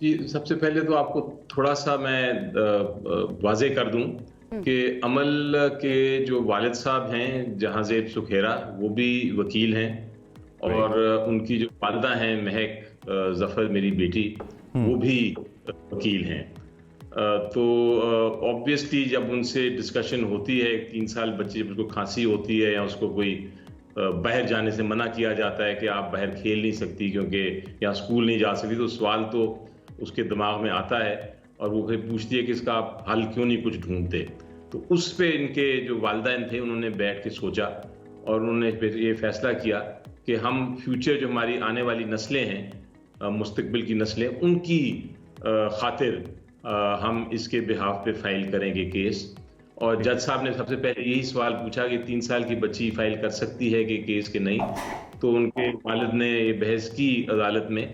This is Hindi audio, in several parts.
जी, सबसे पहले तो आपको थोड़ा-सा मैं वाज़े कर दूँ हुँ, कि अमल के जो वालिद साहब हैं, जहाँज़ेब सुखेरा, वो भी वकील हैं राइट। और उनकी जो वालिदा हैं महक ज़फ़र मेरी बेटी, हुँ, वो भी वकील हैं। तो ऑब्वियसली जब उनसे डिस्कशन होती है, 3 साल बच्चे जब उसको खाँसी होती है या उसको कोई बाहर जाने से मना किया जाता है कि आप बाहर खेल नहीं सकती क्योंकि या स्कूल नहीं जा सकती, तो सवाल तो उसके दिमाग में आता है और वो फिर पूछती है कि इसका आप हल क्यों नहीं कुछ ढूँढते? तो उस पे इनके जो वालिदैन थे उन्होंने बैठ के सोचा और उन्होंने फिर ये फैसला किया कि हम फ्यूचर जो हमारी आने वाली नस्लें हैं, मुस्तकबिल की नस्लें, उनकी खातिर हम इसके बिहाफ पे फाइल करेंगे केस। और जज साहब ने सबसे पहले यही सवाल पूछा कि 3 साल की बच्ची फाइल कर सकती है कि केस के नहीं? तो उनके वालिद ने ये बहस की अदालत में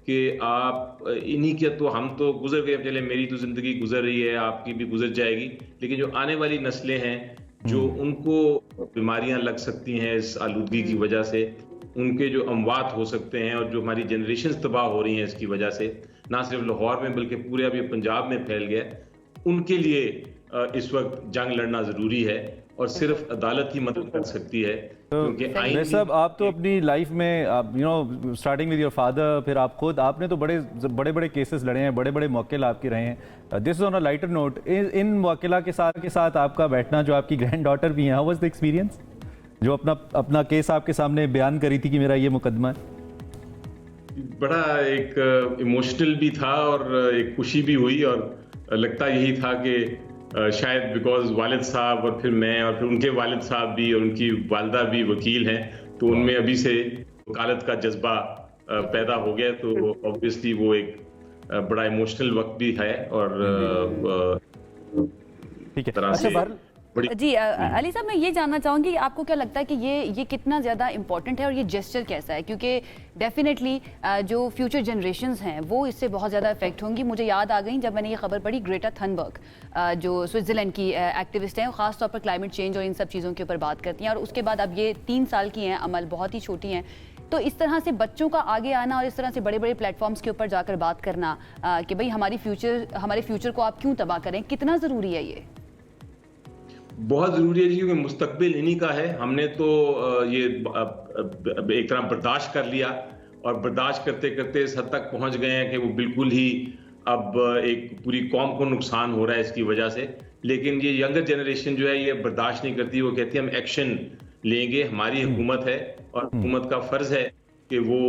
कि आप इन्हीं के तो हम तो गुज़र गए, चले मेरी तो ज़िंदगी गुज़र रही है, आपकी भी गुज़र जाएगी, लेकिन जो आने वाली नस्लें हैं, जो हुँ, उनको बीमारियाँ लग सकती हैं इस आलूदगी की हुँ। वजह से, उनके जो अमवात हो सकते हैं और जो हमारी जनरेशंस तबाह हो रही हैं इसकी वजह से, ना सिर्फ लाहौर में बल्कि पूरे अब ये पंजाब में फैल गया है, उनके लिए इस वक़्त जंग लड़ना ज़रूरी है और बिल्कुल, सिर्फ अदालत ही मदद कर सकती है तो क्योंकि सही। वैसे आईनी अब आप तो अपनी लाइफ में आप स्टार्टिंग विद योर फादर, फिर आप खुद आपने तो बड़े-बड़े केसेस लड़े हैं, बड़े-बड़े मौक़िल आपके रहे हैं। This is on a lighter note, इन मौक़िला के साथ आपका बैठना, जो आपकी ग्रैंड डॉटर भी हैं, हाउ वाज़ द एक्सपीरियंस? जो अपना अपना केस आपके सामने बयान करी थी कि मेरा ये मुकदमा है। बड़ा एक इमोशनल भी था और एक खुशी भी हुई और लगता यही था कि शायद बिकॉज़ वालिद साहब और फिर मैं और फिर उनके वालिद साहब भी और उनकी वालिदा भी वकील हैं, तो वाह! उनमें अभी से वकालत का जज़्बा पैदा हो गया, तो ऑब्वियसली वो एक बड़ा इमोशनल वक़्त भी है और ठीक है। तरह अच्छा, से बहरहाल बड़ी जी हुँ। अली साहब, मैं ये जानना चाहूँगी कि आपको क्या लगता है कि ये कितना ज़्यादा इम्पोर्टेंट है और ये जेस्चर कैसा है? क्योंकि डेफिनेटली जो फ्यूचर जनरेशंस हैं वो इससे बहुत ज़्यादा इफेक्ट होंगी। मुझे याद आ गई जब मैंने ये खबर पढ़ी, ग्रेटा थनबर्ग जो स्विट्ज़रलैंड की एक्टिविस्ट हैं, ख़ास तौर पर क्लाइमेट चेंज और इन सब चीज़ों के ऊपर बात करती हैं, और उसके बाद अब ये 3 साल की हैं, अमल बहुत ही छोटी हैं। तो इस तरह से बच्चों का आगे आना और इस तरह से बड़े-बड़े प्लेटफॉर्म्स के ऊपर जाकर बात करना कि भाई हमारे फ्यूचर को आप क्यों तबाह करें, कितना ज़रूरी है ये? बहुत ज़रूरी है जी, क्योंकि मुस्तकबिल इन्हीं का है। हमने तो ये एक तरह बर्दाश्त कर लिया और बर्दाश्त करते-करते इस हद तक पहुँच गए हैं कि वो बिल्कुल ही अब एक पूरी कौम को नुकसान हो रहा है इसकी वजह से। लेकिन ये यंगर जनरेशन जो है ये बर्दाश्त नहीं करती, वो कहती है हम एक्शन लेंगे, हमारी हुँ, हुकूमत है और हुँ, हुकूमत का फ़र्ज़ है कि वो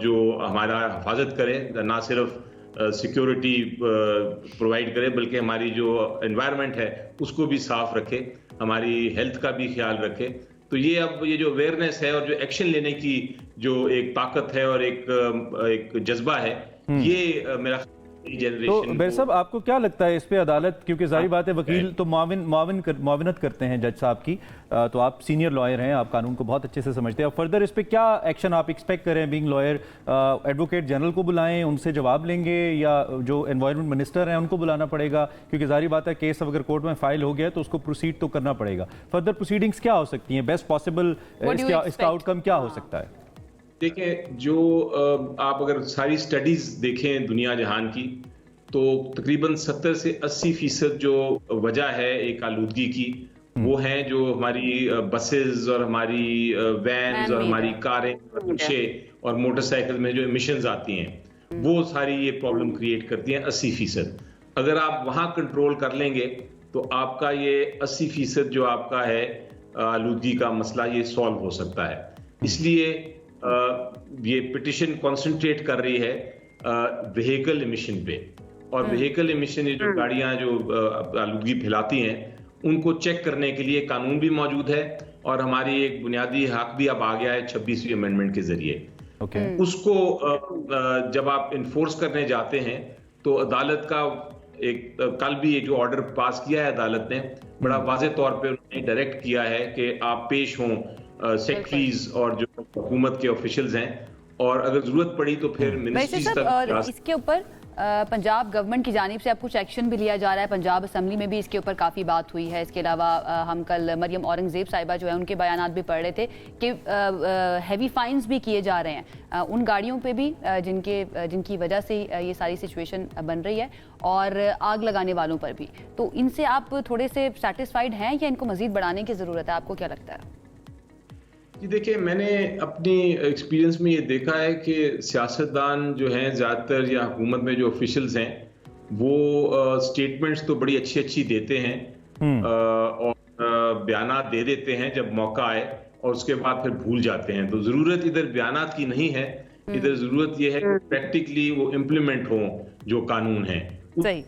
जो हमारा हिफाज़त करे, ना सिर्फ़ सिक्योरिटी प्रोवाइड करे बल्कि हमारी जो एनवायरनमेंट है उसको भी साफ रखे, हमारी हेल्थ का भी ख्याल रखे। तो ये अब ये जो अवेयरनेस है और जो एक्शन लेने की जो एक ताकत है और एक जज्बा है, हुँ। ये मेरा तो जनरेशन बैर को साहब, आपको क्या लगता है इस पे अदालत, क्योंकि जाहिर बात है है। वकील तो मुआविनत करते हैं जज साहब की, तो आप सीनियर लॉयर हैं, आप कानून को बहुत अच्छे से समझते हैं। फर्दर इस पे क्या एक्शन आप एक्सपेक्ट करें? बीइंग लॉयर, एडवोकेट जनरल को बुलाएं, उनसे जवाब लेंगे, या जो एनवायरनमेंट मिनिस्टर हैं उनको बुलाना पड़ेगा? क्योंकि जाहिर बात है केस अगर कोर्ट में फाइल हो गया तो उसको प्रोसीड तो करना पड़ेगा। फर्दर प्रोसीडिंग्स क्या हो सकती हैं? Best possible What do you इसका expect? आउटकम क्या हो हाँ। सकता है? देखिए, जो आप अगर सारी स्टडीज़ देखें दुनिया जहान की, तो तकरीबन 70 से 80% जो वजह है एक आलूदगी की, वो हैं जो हमारी बसेज़ और हमारी वैन्स मैन और मेड हमारी है। कारें और रिक्शे और मोटरसाइकिल में जो एमिशंस आती हैं, वो सारी ये प्रॉब्लम क्रिएट करती हैं 80%। अगर आप वहाँ कंट्रोल कर लेंगे, तो आपका ये 80% जो आपका है आलूदगी का मसला, ये सॉल्व हो सकता है। इसलिए ये पिटिशन कॉन्सेंट्रेट कर रही है व्हीकल एमिशन पे, और व्हीकल एमिशन ये जो गाड़ियां जो आलूदगी फैलाती हैं उनको चेक करने के लिए कानून भी मौजूद है और हमारी एक बुनियादी हक भी अब आ गया है 26वीं अमेंडमेंट के जरिए। ओके। उसको जब आप इन्फोर्स करने जाते हैं तो अदालत का एक कल भी ये जो ऑर्डर पास किया है अदालत ने, बड़ा वाज़ेह तौर पे उन्होंने डायरेक्ट किया है कि आप पेश हों सेक्रेटरीज और जो हुकूमत के ऑफिशियल्स हैं, और अगर जरूरत पड़ी तो फिर वैसे मिनिस्ट्रीज सब तक और जा इसके ऊपर पंजाब गवर्नमेंट की जानिब से अब कुछ एक्शन भी लिया जा रहा है, पंजाब असम्बली में भी इसके ऊपर काफ़ी बात हुई है। इसके अलावा हम कल मरियम औरंगजेब साहिबा जो है उनके बयानात भी पढ़ रहे थे कि हैवी फाइन्स भी किए जा रहे हैं उन गाड़ियों पे भी जिनकी वजह से ये सारी सिचुएशन बन रही है, और आग लगाने वालों पर भी। तो इनसे आप थोड़े से सेटिस्फाइड हैं या इनको मज़ीद बढ़ाने की ज़रूरत है? आपको क्या लगता है? जी देखिए, मैंने अपनी एक्सपीरियंस में ये देखा है कि सियासतदान जो हैं ज़्यादातर या हुकूमत में जो ऑफिशियल्स हैं वो स्टेटमेंट्स तो बड़ी अच्छी अच्छी देते हैं और बयानात दे देते हैं जब मौका आए, और उसके बाद फिर भूल जाते हैं। तो ज़रूरत इधर बयानात की नहीं है, इधर ज़रूरत ये है कि प्रैक्टिकली वो इम्प्लीमेंट हो जो कानून है। सही।